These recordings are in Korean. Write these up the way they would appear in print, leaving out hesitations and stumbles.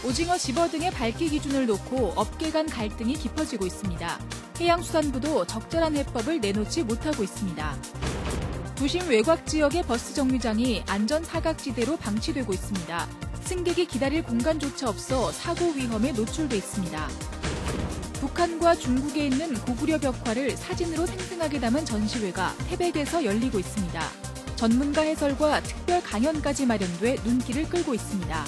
오징어 집어 등의 밝기 기준을 놓고 업계 간 갈등이 깊어지고 있습니다. 해양수산부도 적절한 해법을 내놓지 못하고 있습니다. 도심 외곽 지역의 버스 정류장이 안전 사각지대로 방치되고 있습니다. 승객이 기다릴 공간조차 없어 사고 위험에 노출돼 있습니다. 북한과 중국에 있는 고구려 벽화를 사진으로 생생하게 담은 전시회가 태백에서 열리고 있습니다. 전문가 해설과 특별 강연까지 마련돼 눈길을 끌고 있습니다.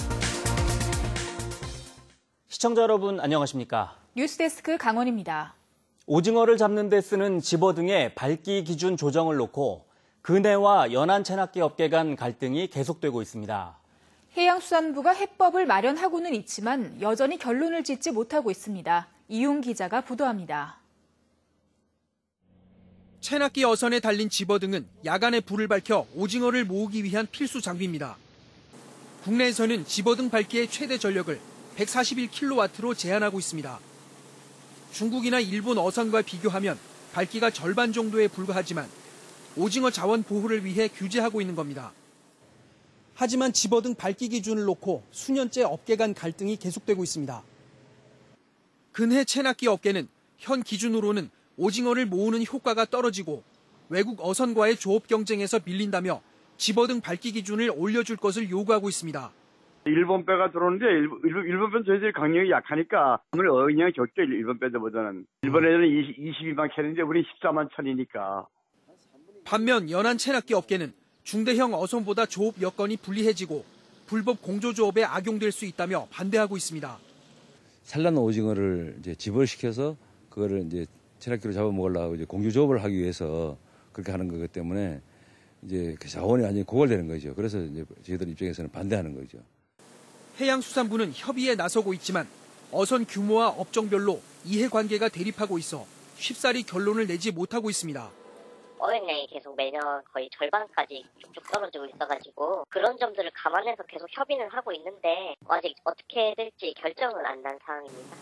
시청자 여러분 안녕하십니까? 뉴스데스크 강원입니다. 오징어를 잡는 데 쓰는 집어 등의 밝기 기준 조정을 놓고 근해와 연안 채낚기 업계 간 갈등이 계속되고 있습니다. 해양수산부가 해법을 마련하고는 있지만 여전히 결론을 짓지 못하고 있습니다. 이용 기자가 보도합니다. 채낚기 어선에 달린 집어 등은 야간에 불을 밝혀 오징어를 모으기 위한 필수 장비입니다. 국내에서는 집어 등 밝기의 최대 전력을 141kW로 제한하고 있습니다. 중국이나 일본 어선과 비교하면 밝기가 절반 정도에 불과하지만 오징어 자원 보호를 위해 규제하고 있는 겁니다. 하지만 집어 등 밝기 기준을 놓고 수년째 업계 간 갈등이 계속되고 있습니다. 근해 채낚기 업계는 현 기준으로는 오징어를 모으는 효과가 떨어지고 외국 어선과의 조업 경쟁에서 밀린다며 집어 등 밝기 기준을 올려줄 것을 요구하고 있습니다. 일본 배가 들어오는데 일본 배는 저희들이 강력이 약하니까 아무리 영향이 적죠. 일본 배들보다는. 일본에는 22만 캔인데 우리 14만 천이니까. 반면 연안 채낚기 업계는 중대형 어선보다 조업 여건이 불리해지고 불법 공조조업에 악용될 수 있다며 반대하고 있습니다. 산란 오징어를 이제 집어시켜서 그거를 이제 채낚기로 잡아먹으려고 이제 공조조업을 하기 위해서 그렇게 하는 거기 때문에 이제 그 자원이 완전히 고갈되는 거죠. 그래서 이제 저희들 입장에서는 반대하는 거죠. 해양수산부는 협의에 나서고 있지만 어선 규모와 업종별로 이해관계가 대립하고 있어 쉽사리 결론을 내지 못하고 있습니다. 어획량이 계속 매년 거의 절반까지 쭉쭉 떨어지고 있어가지고 그런 점들을 감안해서 계속 협의는 하고 있는데 아직 어떻게 될지 결정은 안 난 상황입니다.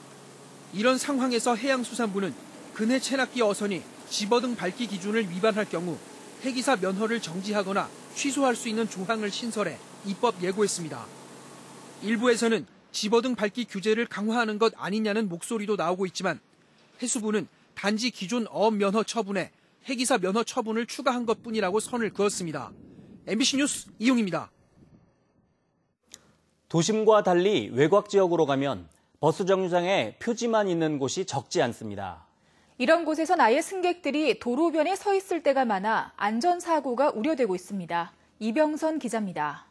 이런 상황에서 해양수산부는 근해 채낚기 어선이 집어 등 밝기 기준을 위반할 경우 해기사 면허를 정지하거나 취소할 수 있는 조항을 신설해 입법 예고했습니다. 일부에서는 집어 등 밝기 규제를 강화하는 것 아니냐는 목소리도 나오고 있지만 해수부는 단지 기존 어업 면허 처분에 해기사 면허 처분을 추가한 것뿐이라고 선을 그었습니다. MBC 뉴스 이용입니다. 도심과 달리 외곽 지역으로 가면 버스 정류장에 표지만 있는 곳이 적지 않습니다. 이런 곳에선 아예 승객들이 도로변에 서 있을 때가 많아 안전사고가 우려되고 있습니다. 이병선 기자입니다.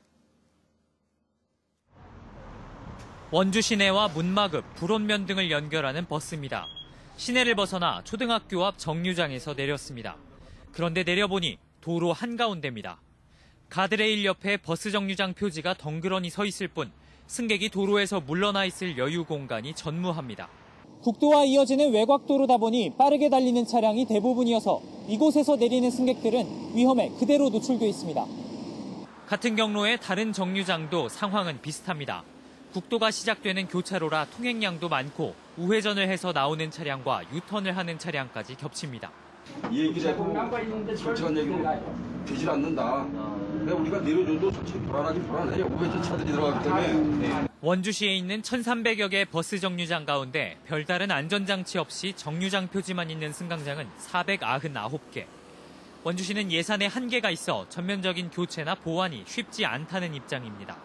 원주 시내와 문마급, 불온면 등을 연결하는 버스입니다. 시내를 벗어나 초등학교 앞 정류장에서 내렸습니다. 그런데 내려보니 도로 한가운데입니다. 가드레일 옆에 버스 정류장 표지가 덩그러니 서 있을 뿐 승객이 도로에서 물러나 있을 여유 공간이 전무합니다. 국도와 이어지는 외곽도로다 보니 빠르게 달리는 차량이 대부분이어서 이곳에서 내리는 승객들은 위험에 그대로 노출돼 있습니다. 같은 경로의 다른 정류장도 상황은 비슷합니다. 국도가 시작되는 교차로라 통행량도 많고 우회전을 해서 나오는 차량과 유턴을 하는 차량까지 겹칩니다. 이 얘기라도 솔직한 얘기로 되질 않는다. 우리가 내려줘도 솔직히 불안해. 우회전 차들이 들어가기 때문에. 원주시에 있는 1,300여 개 버스 정류장 가운데 별다른 안전장치 없이 정류장 표지만 있는 승강장은 499개. 원주시는 예산에 한계가 있어 전면적인 교체나 보완이 쉽지 않다는 입장입니다.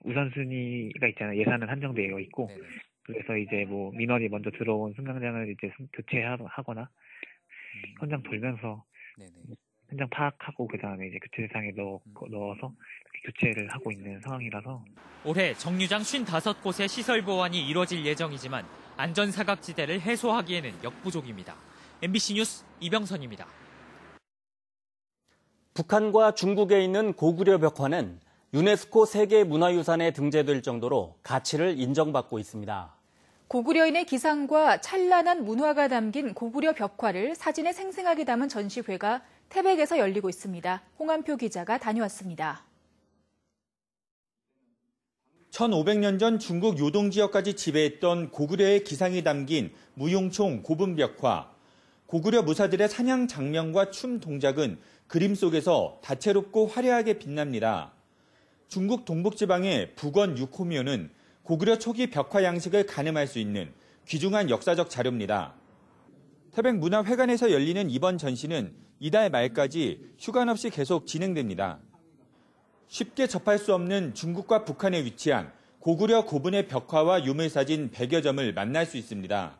우선순위가 있잖아요. 예산은 한정되어 있고. 네네. 그래서 이제 뭐 민원이 먼저 들어온 승강장을 이제 교체하거나 현장 돌면서 네네. 현장 파악하고 그다음에 이제 교체 대상에 넣어서 교체를 하고 있는 상황이라서 올해 정류장 55곳의 시설 보완이 이뤄질 예정이지만 안전 사각지대를 해소하기에는 역부족입니다. MBC 뉴스 이병선입니다. 북한과 중국에 있는 고구려 벽화는 유네스코 세계문화유산에 등재될 정도로 가치를 인정받고 있습니다. 고구려인의 기상과 찬란한 문화가 담긴 고구려 벽화를 사진에 생생하게 담은 전시회가 태백에서 열리고 있습니다. 홍한표 기자가 다녀왔습니다. 1500년 전 중국 요동 지역까지 지배했던 고구려의 기상이 담긴 무용총 고분벽화. 고구려 무사들의 사냥 장면과 춤 동작은 그림 속에서 다채롭고 화려하게 빛납니다. 중국 동북지방의 북원 6호묘는 고구려 초기 벽화 양식을 가늠할 수 있는 귀중한 역사적 자료입니다. 태백문화회관에서 열리는 이번 전시는 이달 말까지 휴관 없이 계속 진행됩니다. 쉽게 접할 수 없는 중국과 북한에 위치한 고구려 고분의 벽화와 유물사진 100여 점을 만날 수 있습니다.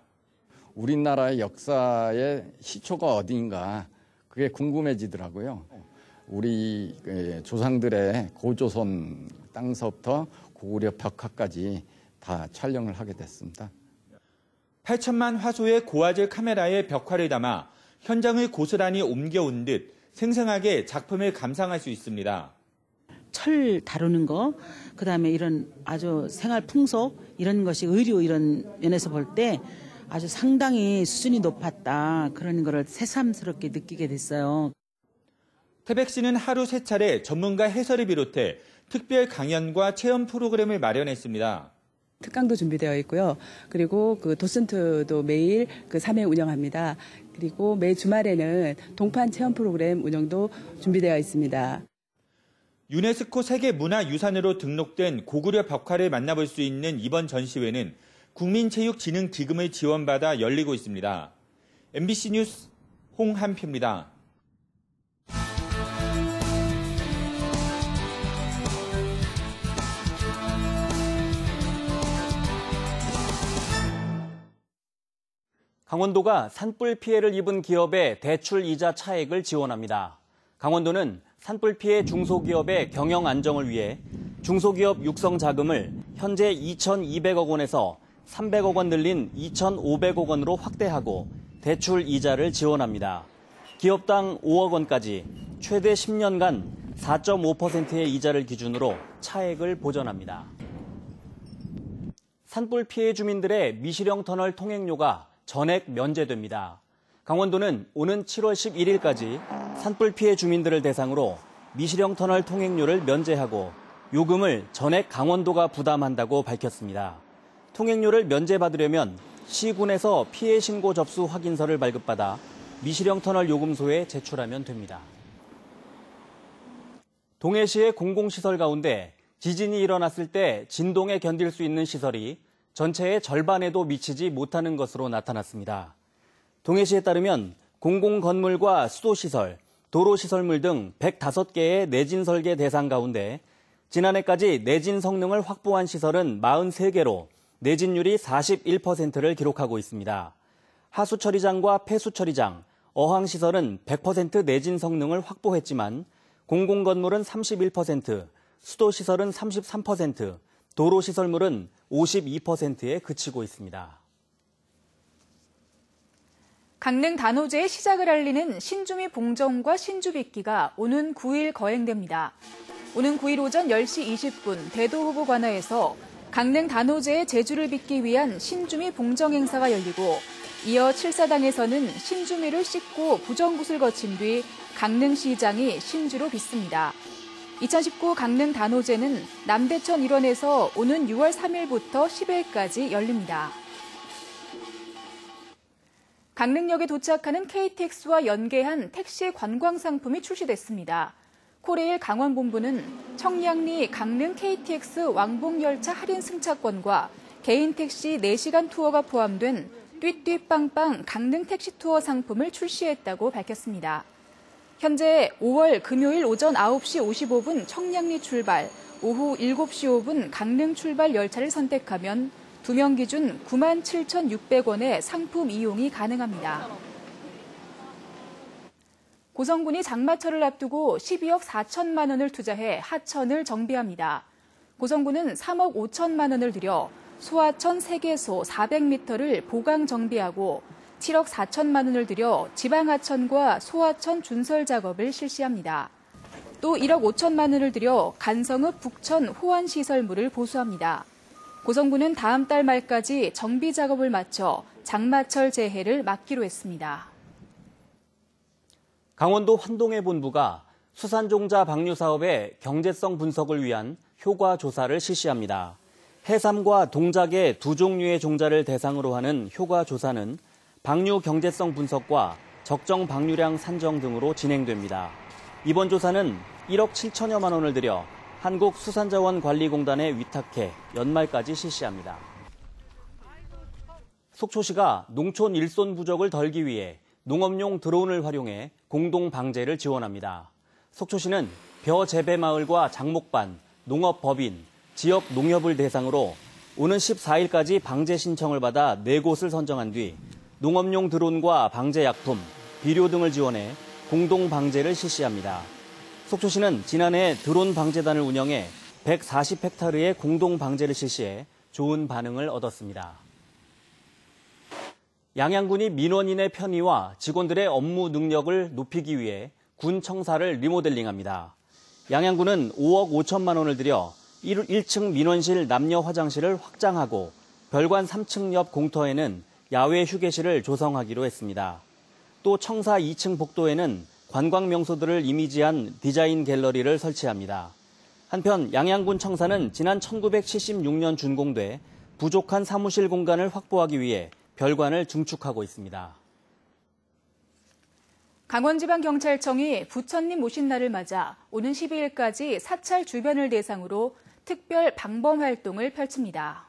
우리나라의 역사의 시초가 어디인가 그게 궁금해지더라고요. 우리 조상들의 고조선 땅서부터 고구려 벽화까지 다 촬영을 하게 됐습니다. 8천만 화소의 고화질 카메라에 벽화를 담아 현장을 고스란히 옮겨온 듯 생생하게 작품을 감상할 수 있습니다. 철 다루는 거, 그다음에 이런 아주 생활 풍속 이런 것이 의료 이런 면에서 볼 때 아주 상당히 수준이 높았다. 그런 거를 새삼스럽게 느끼게 됐어요. 태백시는 하루 3차례 전문가 해설을 비롯해 특별 강연과 체험 프로그램을 마련했습니다. 특강도 준비되어 있고요. 그리고 그 도슨트도 매일 그 3회 운영합니다. 그리고 매 주말에는 동판 체험 프로그램 운영도 준비되어 있습니다. 유네스코 세계문화유산으로 등록된 고구려 벽화를 만나볼 수 있는 이번 전시회는 국민체육진흥기금을 지원받아 열리고 있습니다. MBC 뉴스 홍한표입니다. 강원도가 산불 피해를 입은 기업의 대출 이자 차액을 지원합니다. 강원도는 산불 피해 중소기업의 경영 안정을 위해 중소기업 육성 자금을 현재 2,200억 원에서 300억 원 늘린 2,500억 원으로 확대하고 대출 이자를 지원합니다. 기업당 5억 원까지 최대 10년간 4.5%의 이자를 기준으로 차액을 보전합니다. 산불 피해 주민들의 미시령 터널 통행료가 전액 면제됩니다. 강원도는 오는 7월 11일까지 산불 피해 주민들을 대상으로 미시령 터널 통행료를 면제하고 요금을 전액 강원도가 부담한다고 밝혔습니다. 통행료를 면제받으려면 시군에서 피해 신고 접수 확인서를 발급받아 미시령 터널 요금소에 제출하면 됩니다. 동해시의 공공시설 가운데 지진이 일어났을 때 진동에 견딜 수 있는 시설이 전체의 절반에도 미치지 못하는 것으로 나타났습니다. 동해시에 따르면 공공건물과 수도시설, 도로시설물 등 105개의 내진 설계 대상 가운데 지난해까지 내진 성능을 확보한 시설은 43개로 내진율이 41%를 기록하고 있습니다. 하수처리장과 폐수처리장, 어항시설은 100% 내진 성능을 확보했지만 공공건물은 31%, 수도시설은 33%, 도로시설물은 52%에 그치고 있습니다. 강릉 단오제의 시작을 알리는 신주미 봉정과 신주빚기가 오는 9일 거행됩니다. 오는 9일 오전 10시 20분 대도후보 관하에서 강릉 단오제의 제주를 빚기 위한 신주미 봉정 행사가 열리고 이어 칠사당에서는 신주미를 씻고 부정굿을 거친 뒤 강릉시장이 신주로 빚습니다. 2019 강릉 단오제는 남대천 일원에서 오는 6월 3일부터 10일까지 열립니다. 강릉역에 도착하는 KTX와 연계한 택시 관광 상품이 출시됐습니다. 코레일 강원본부는 청량리 강릉 KTX 왕복열차 할인 승차권과 개인 택시 4시간 투어가 포함된 띠띠빵빵 강릉 택시 투어 상품을 출시했다고 밝혔습니다. 현재 5월 금요일 오전 9시 55분 청량리 출발, 오후 7시 5분 강릉 출발 열차를 선택하면 2명 기준 97,600원의 상품 이용이 가능합니다. 고성군이 장마철을 앞두고 12억 4천만 원을 투자해 하천을 정비합니다. 고성군은 3억 5천만 원을 들여 소하천 3개소 400m를 보강 정비하고 7억 4천만 원을 들여 지방하천과 소하천 준설 작업을 실시합니다. 또 1억 5천만 원을 들여 간성읍 북천 호환시설물을 보수합니다. 고성군은 다음 달 말까지 정비 작업을 마쳐 장마철 재해를 막기로 했습니다. 강원도 환동해 본부가 수산종자 방류 사업의 경제성 분석을 위한 효과 조사를 실시합니다. 해삼과 동작의 두 종류의 종자를 대상으로 하는 효과 조사는 방류 경제성 분석과 적정 방류량 산정 등으로 진행됩니다. 이번 조사는 1억 7천여만 원을 들여 한국수산자원관리공단에 위탁해 연말까지 실시합니다. 속초시가 농촌 일손 부족을 덜기 위해 농업용 드론을 활용해 공동 방제를 지원합니다. 속초시는 벼 재배 마을과 장목반, 농업법인, 지역 농협을 대상으로 오는 14일까지 방제 신청을 받아 4곳을 선정한 뒤 농업용 드론과 방제약품, 비료 등을 지원해 공동 방제를 실시합니다. 속초시는 지난해 드론 방제단을 운영해 140헥타르의 공동 방제를 실시해 좋은 반응을 얻었습니다. 양양군이 민원인의 편의와 직원들의 업무 능력을 높이기 위해 군 청사를 리모델링합니다. 양양군은 5억 5천만 원을 들여 1층 민원실 남녀 화장실을 확장하고 별관 3층 옆 공터에는 야외 휴게실을 조성하기로 했습니다. 또 청사 2층 복도에는 관광 명소들을 이미지한 디자인 갤러리를 설치합니다. 한편 양양군 청사는 지난 1976년 준공돼 부족한 사무실 공간을 확보하기 위해 별관을 증축하고 있습니다. 강원지방경찰청이 부처님 오신 날을 맞아 오는 12일까지 사찰 주변을 대상으로 특별 방범 활동을 펼칩니다.